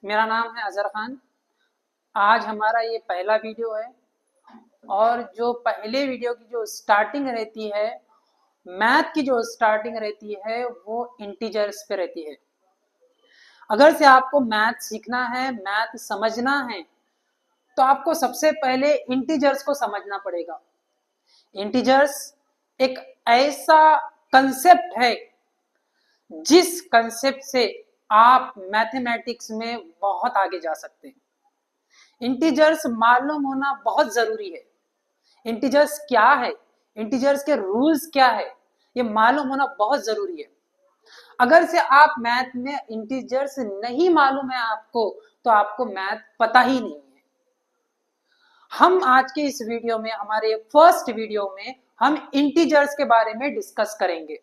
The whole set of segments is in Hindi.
मेरा नाम है अजहर खान। आज हमारा ये पहला वीडियो है और जो पहले वीडियो की जो स्टार्टिंग रहती है, मैथ की जो स्टार्टिंग रहती है वो इंटीजर्स पे रहती है। अगर से आपको मैथ सीखना है, मैथ समझना है, तो आपको सबसे पहले इंटीजर्स को समझना पड़ेगा। इंटीजर्स एक ऐसा कंसेप्ट है जिस कंसेप्ट से आप मैथमेटिक्स में बहुत आगे जा सकते हैं। इंटीजर्स मालूम होना बहुत जरूरी है। इंटीजर्स क्या है, इंटीजर्स के रूल्स क्या है, ये मालूम होना बहुत जरूरी है। अगर से आप मैथ में इंटीजर्स नहीं मालूम है आपको, तो आपको मैथ पता ही नहीं है। हम आज के इस वीडियो में, हमारे फर्स्ट वीडियो में, हम इंटीजर्स के बारे में डिस्कस करेंगे,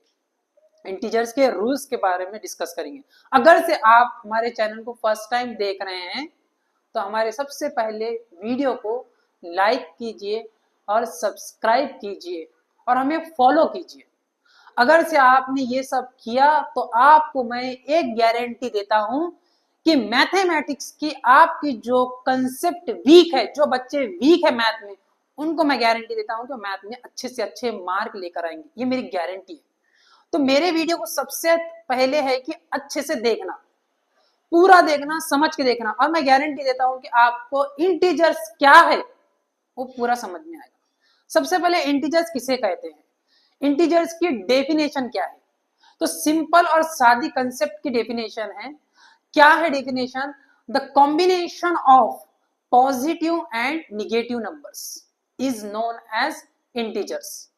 इंटीजर्स के रूल्स के बारे में डिस्कस करेंगे। अगर से आप हमारे चैनल को फर्स्ट टाइम देख रहे हैं, तो हमारे सबसे पहले वीडियो को लाइक कीजिए और सब्सक्राइब कीजिए और हमें फॉलो कीजिए। अगर से आपने ये सब किया तो आपको मैं एक गारंटी देता हूं कि मैथमेटिक्स की आपकी जो कंसेप्ट वीक है, जो बच्चे वीक है मैथ में, उनको मैं गारंटी देता हूं कि मैथ में अच्छे से अच्छे मार्क लेकर आएंगे। ये मेरी गारंटी है। तो मेरे वीडियो को सबसे पहले है कि अच्छे से देखना, पूरा देखना, समझ के देखना, और मैं गारंटी देता हूं कि आपको इंटीजर्स क्या है वो पूरा समझ में आएगा। सबसे पहले इंटीजर्स किसे कहते हैं, इंटीजर्स की डेफिनेशन क्या है। तो सिंपल और सादी कंसेप्ट की डेफिनेशन है। क्या है definition? The combination of positive and negative numbers is known as integers.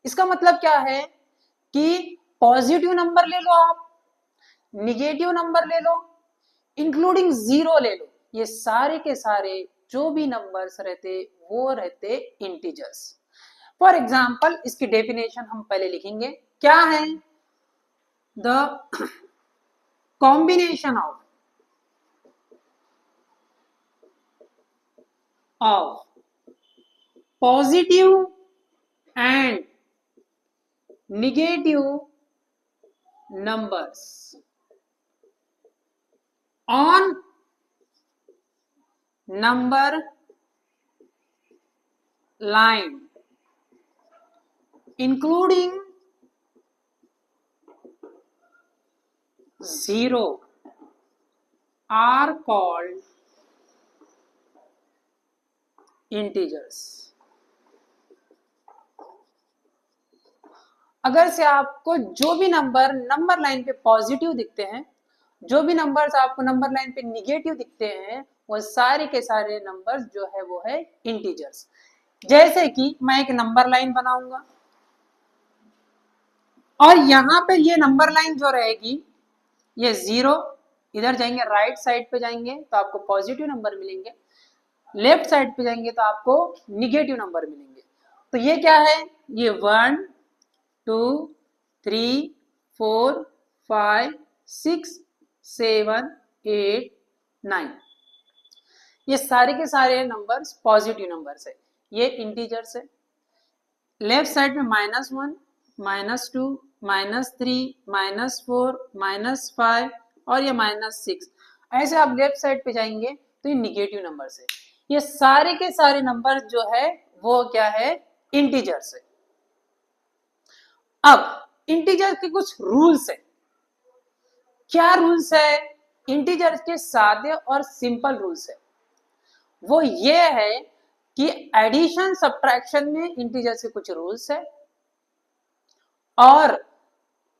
इसका मतलब क्या है कि पॉजिटिव नंबर ले लो आप, निगेटिव नंबर ले लो, इंक्लूडिंग जीरो ले लो, ये सारे के सारे जो भी नंबर्स रहते वो रहते इंटीजर्स। फॉर एग्जाम्पल इसकी डेफिनेशन हम पहले लिखेंगे। क्या है? The combination of positive and negative numbers on number line including zero are called integers। अगर से आपको जो भी नंबर लाइन पे पॉजिटिव दिखते हैं, जो भी नंबर्स आपको नंबर लाइन पे निगेटिव दिखते हैं, वो सारे के सारे नंबर्स जो है वो है इंटीजर्स। जैसे कि मैं एक नंबर लाइन बनाऊंगा और यहां पे ये नंबर लाइन जो रहेगी, ये जीरो, इधर जाएंगे राइट साइड पे जाएंगे तो आपको पॉजिटिव नंबर मिलेंगे, लेफ्ट साइड पे जाएंगे तो आपको निगेटिव नंबर मिलेंगे। तो ये क्या है? ये 1 2 3 4 5 6 7 8 9, ये सारे के सारे नंबर्स पॉजिटिव नंबर्स है, ये इंटीजर्स है। लेफ्ट साइड में -1 -2 -3 -4 -5 और ये -6, ऐसे आप लेफ्ट साइड पे जाएंगे तो ये निगेटिव नंबर्स है। ये सारे के सारे नंबर जो है वो क्या है? इंटीजर्स है। अब इंटीजर के कुछ रूल्स है। क्या रूल्स है? इंटीजर्स के सादे और सिंपल रूल्स है। वो ये है कि एडिशन सब्ट्रैक्शन में इंटीजर्स के कुछ रूल्स है और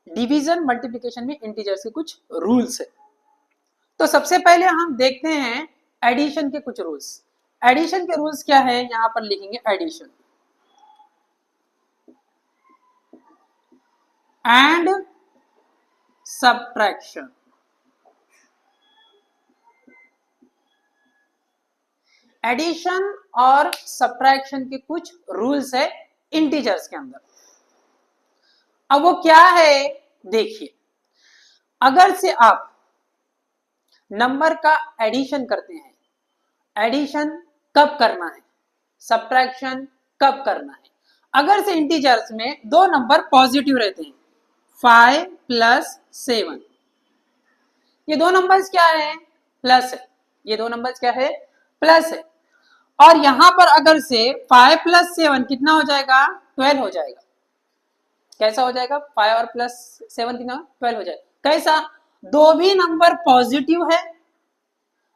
डिवीजन मल्टीप्लिकेशन में इंटीजर्स के कुछ रूल्स है। तो सबसे पहले हम देखते हैं एडिशन के कुछ रूल्स। एडिशन के रूल्स क्या है? यहां पर लिखेंगे एडिशन एंड सब्ट्रैक्शन। एडिशन और सब्ट्रैक्शन के कुछ रूल्स है इंटीजर्स के अंदर। अब वो क्या है देखिए। अगर से आप नंबर का एडिशन करते हैं, एडिशन कब करना है, सब्ट्रैक्शन कब करना है? अगर से इंटीजर्स में दो नंबर पॉजिटिव रहते हैं, 5 + 7, ये दो नंबर्स क्या है? प्लस है, ये दो नंबर क्या है, प्लस है। और यहां पर अगर से 5 + 7 कितना हो जाएगा, 12 हो जाएगा। कैसा हो जाएगा, 5 और +7 कितना, 12 हो जाएगा। कैसा, दो भी नंबर पॉजिटिव है,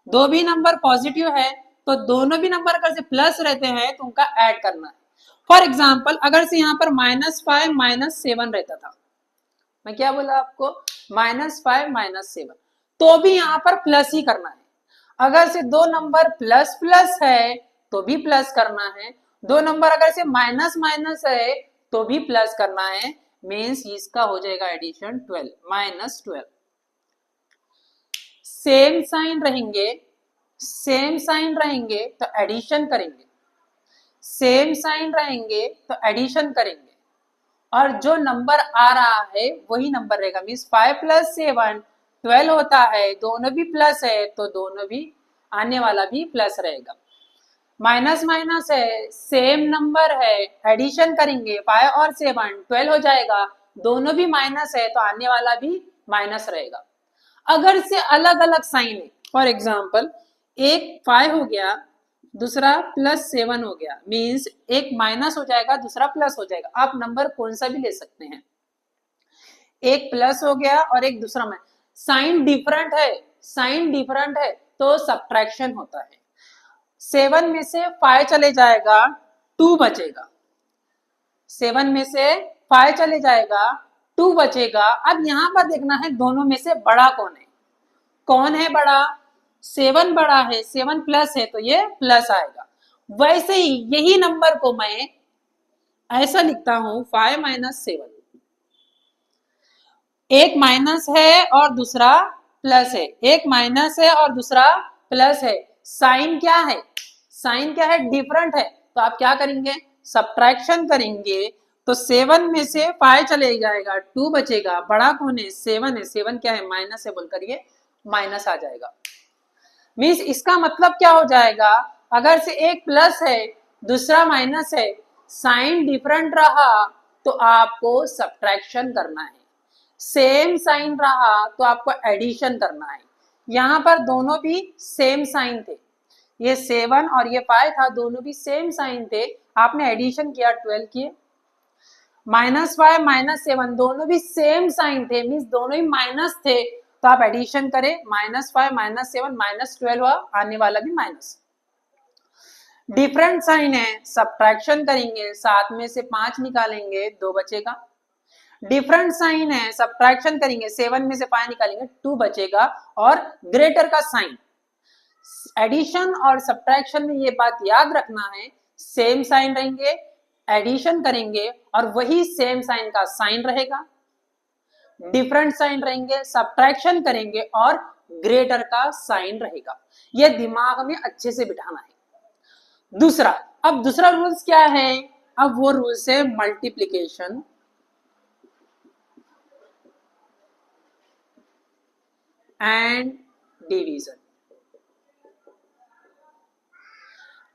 दो भी नंबर पॉजिटिव है, तो दोनों भी नंबर अगर से प्लस रहते हैं तो उनका ऐड करना है। फॉर एग्जाम्पल अगर से यहाँ पर -5 -7 रहता था, मैं क्या बोला आपको, -5 -7, तो भी यहाँ पर प्लस ही करना है। अगर से दो नंबर प्लस प्लस है तो भी प्लस करना है, दो नंबर अगर से माइनस माइनस है तो भी प्लस करना है। मीन्स इसका हो जाएगा एडिशन 12 -12। सेम साइन रहेंगे, सेम साइन रहेंगे तो एडिशन करेंगे, सेम साइन रहेंगे तो एडिशन करेंगे, और जो नंबर आ रहा है वही नंबर रहेगा। मीन्स 5 + 7 12 होता है, दोनों भी प्लस है तो दोनों भी आने वाला भी प्लस रहेगा। माइनस माइनस है, सेम नंबर है, एडिशन करेंगे 5 और 7 12 हो जाएगा, दोनों भी माइनस है तो आने वाला भी माइनस रहेगा। अगर से अलग अलग साइन है, फॉर एग्जाम्पल एक 5 हो गया, दूसरा +7 हो गया, मीन्स एक माइनस हो जाएगा दूसरा प्लस हो जाएगा। आप नंबर कौन सा भी ले सकते हैं, एक प्लस हो गया और एक दूसरा में, साइन डिफरेंट है, साइन डिफरेंट है तो सब्ट्रैक्शन होता है। 7 में से 5 चले जाएगा, 2 बचेगा, 7 में से 5 चले जाएगा, 2 बचेगा। अब यहां पर देखना है दोनों में से बड़ा कौन है, कौन है बड़ा, 7 बड़ा है, 7 प्लस है तो ये प्लस आएगा। वैसे ही यही नंबर को मैं ऐसा लिखता हूं 5 - 7, एक माइनस है और दूसरा प्लस है, एक माइनस है और दूसरा प्लस है, साइन क्या है, साइन क्या है, डिफरेंट है, तो आप क्या करेंगे, सब्ट्रैक्शन करेंगे। तो 7 में से 5 चले जाएगा, 2 बचेगा, बड़ा कौन है, 7 है, 7 क्या है, माइनस है बोलकर ये माइनस आ जाएगा। मीन्स इसका मतलब क्या हो जाएगा, अगर से एक प्लस है दूसरा माइनस है, साइन डिफरेंट रहा तो आपको सब्ट्रैक्शन करना है, सेम साइन रहा तो आपको एडिशन करना है। यहां पर दोनों भी सेम साइन थे, ये 7 और ये 5 था, दोनों भी सेम साइन थे, आपने एडिशन किया 12 किए। -5 - 7 दोनों भी सेम साइन थे, मीन्स दोनों ही माइनस थे, तो आप एडिशन करें, -5 - 7 -12 हुआ, आने वाला भी माइनस। डिफरेंट साइन है, सब्ट्रैक्शन करेंगे, 7 में से 5 निकालेंगे, 2 बचेगा। डिफरेंट साइन है, सब्ट्रैक्शन करेंगे, 7 में से 5 निकालेंगे, 2 बचेगा। और ग्रेटर का साइन, एडिशन और सब्ट्रैक्शन में ये बात याद रखना है, सेम साइन रहेंगे, एडिशन करेंगे और वही सेम साइन का साइन रहेगा, डिफरेंट साइन रहेंगे, सब्ट्रैक्शन करेंगे और ग्रेटर का साइन रहेगा। यह दिमाग में अच्छे से बिठाना है। दूसरा, अब दूसरा रूल्स क्या है, अब वो रूल्स है मल्टीप्लिकेशन एंड डिवीजन।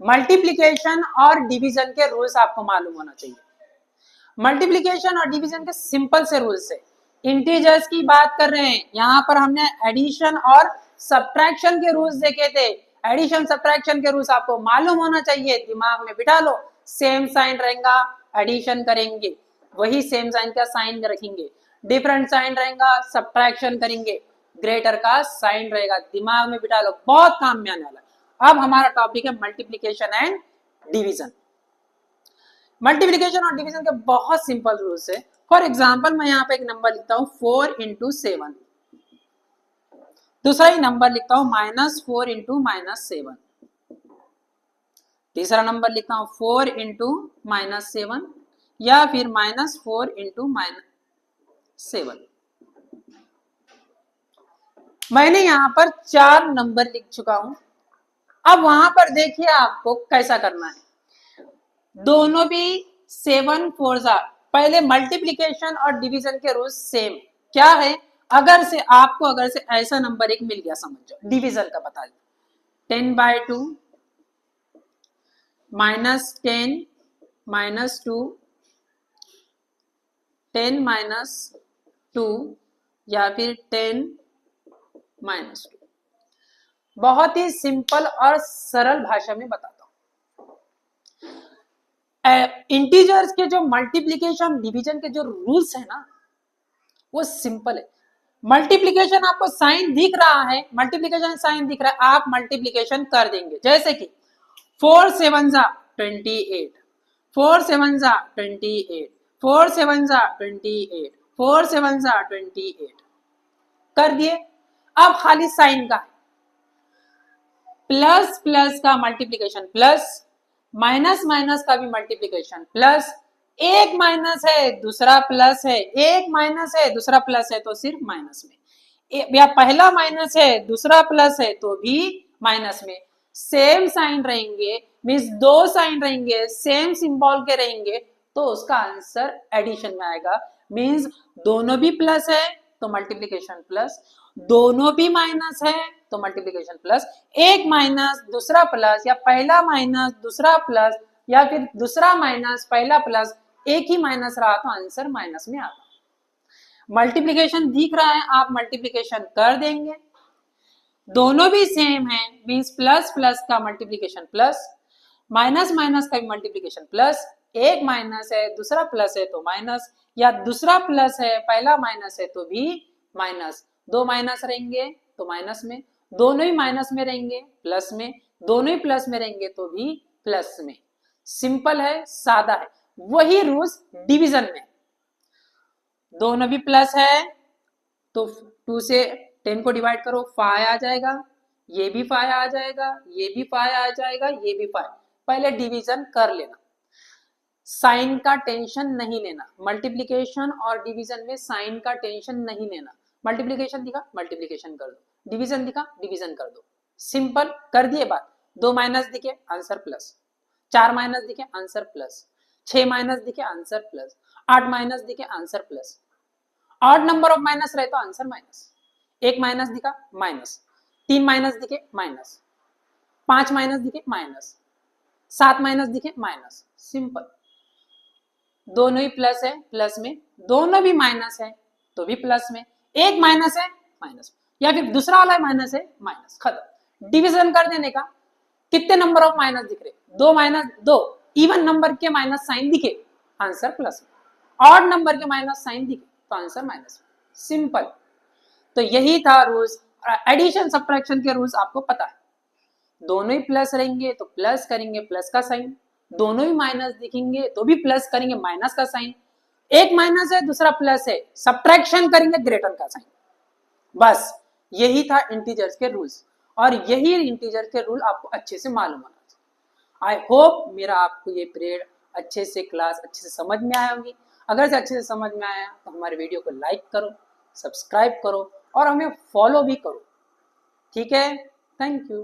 मल्टीप्लिकेशन और डिवीजन के रूल्स आपको मालूम होना चाहिए। मल्टीप्लिकेशन और डिवीजन के सिंपल से रूल्स है, इंटीजर्स की बात कर रहे हैं, यहां पर हमने एडिशन और सब्ट्रैक्शन के रूल्स देखे थे। एडिशन सब्ट्रैक्शन के रूल्स आपको मालूम होना चाहिए, दिमाग में बिठा लो। सेम साइन रहेगा, एडिशन करेंगे, वही सेम साइन का साइन रखेंगे, डिफरेंट साइन रहेगा, सब्ट्रैक्शन करेंगे, ग्रेटर का साइन रहेगा, दिमाग में बिठा लो, बहुत काम में आने वाला। अब हमारा टॉपिक है मल्टीप्लिकेशन एंड डिवीजन। मल्टीप्लिकेशन और डिवीजन के बहुत सिंपल रूल्स है। फॉर एग्जाम्पल मैं यहाँ पे एक नंबर लिखता हूँ 4 × 7, दूसरा ही नंबर लिखता हूँ -4 × -7, तीसरा नंबर लिखता हूँ 4 × -7 या फिर -4 × -7। मैंने यहाँ पर 4 नंबर लिख चुका हूं। अब वहां पर देखिए आपको कैसा करना है, दोनों भी 7 4 जा, पहले मल्टीप्लिकेशन और डिवीजन के रूल्स सेम क्या है, अगर से आपको अगर से ऐसा नंबर एक मिल गया, समझ जाओ डिवीजन का बता दो, 10/2 -10 -2 10 -2 या फिर 10 -2। बहुत ही सिंपल और सरल भाषा में बताता हूं। इंटीजर्स के जो मल्टीप्लिकेशन डिवीजन के जो रूल्स है ना, वो सिंपल है। मल्टीप्लिकेशन आपको साइन दिख रहा है, मल्टीप्लिकेशन साइन दिख रहा है, आप मल्टीप्लिकेशन कर देंगे। जैसे कि 4 7 जा 28, 4 7 जा 28, 4 7 जा 28, 4 7 जा 28 कर दिए। अब खाली साइन का है, प्लस प्लस का मल्टीप्लिकेशन प्लस, माइनस माइनस का भी मल्टीप्लिकेशन प्लस, एक माइनस है दूसरा प्लस है, एक माइनस है दूसरा प्लस है तो सिर्फ माइनस में, या पहला माइनस है दूसरा प्लस है तो भी माइनस में। सेम साइन रहेंगे मीन्स दो साइन रहेंगे सेम सिंबल के रहेंगे तो उसका आंसर एडिशन में आएगा। मीन्स दोनों भी प्लस है तो मल्टीप्लिकेशन प्लस, दोनों भी माइनस है तो मल्टीप्लिकेशन प्लस, एक माइनस दूसरा प्लस या पहला माइनस दूसरा प्लस या फिर दूसरा माइनस पहला प्लस, एक ही माइनस रहा तो आंसर माइनस में आता। मल्टीप्लिकेशन दिख रहा है, आप मल्टीप्लिकेशन कर देंगे, दोनों भी सेम है मींस प्लस प्लस का मल्टीप्लिकेशन प्लस, माइनस माइनस का भी मल्टीप्लिकेशन प्लस, एक माइनस है दूसरा प्लस है तो माइनस, या दूसरा प्लस है पहला माइनस है तो भी माइनस, दो माइनस रहेंगे तो माइनस में, दोनों ही माइनस में रहेंगे प्लस में, दोनों ही प्लस में रहेंगे तो भी प्लस में। सिंपल है, सादा है। वही रूल्स डिवीजन में, दोनों भी प्लस है तो 2 से 10 को डिवाइड करो 5 आ जाएगा, ये भी 5 आ जाएगा, ये भी 5 आ जाएगा, ये भी 5। पहले डिवीजन कर लेना, साइन का टेंशन नहीं लेना। मल्टीप्लिकेशन और डिवीजन में साइन का टेंशन नहीं लेना। मल्टीप्लिकेशन दिखा मल्टीप्लिकेशन कर दो, डिवीजन दिखा डिवीजन कर दो, सिंपल कर दिए बात। 2 माइनस दिखे आंसर प्लस, 4 माइनस दिखे आंसर प्लस, 6 माइनस दिखे आंसर प्लस, 8 माइनस दिखे answer plus, odd number of minus रहे तो आंसर माइनस, 1 माइनस दिखा माइनस, 3 माइनस दिखे माइनस, 5 माइनस दिखे माइनस, 7 माइनस दिखे माइनस। सिंपल, दोनों ही प्लस है प्लस में, दोनों भी माइनस है तो भी प्लस में, एक माइनस है माइनस, या फिर दूसरा वाला माइनस है माइनस, खत्म। डिवीजन कर देने का, कितने नंबर ऑफ माइनस दिख रहे, 2 माइनस 2, इवन नंबर के माइनस साइन दिखे आंसर प्लस में, ऑड नंबर के माइनस साइन दिखे तो आंसर माइनस में। सिंपल। तो यही था रूल्स। एडिशन सब्ट्रैक्शन के रूल्स आपको पता है, दोनों ही प्लस रहेंगे तो प्लस करेंगे प्लस का साइन, दोनों ही माइनस दिखेंगे तो भी प्लस करेंगे माइनस का साइन, एक माइनस है दूसरा प्लस है सब्ट्रैक्शन करेंगे ग्रेटर का साइन। बस यही था इंटीजर्स के रूल्स, और यही इंटीजर के रूल आपको अच्छे से मालूम होना चाहिए। आई होप मेरा आपको ये पीरियड अच्छे से क्लास अच्छे से समझ में आया होगी। अगर से अच्छे से समझ में आया तो हमारे वीडियो को लाइक करो, सब्सक्राइब करो और हमें फॉलो भी करो। ठीक है, थैंक यू।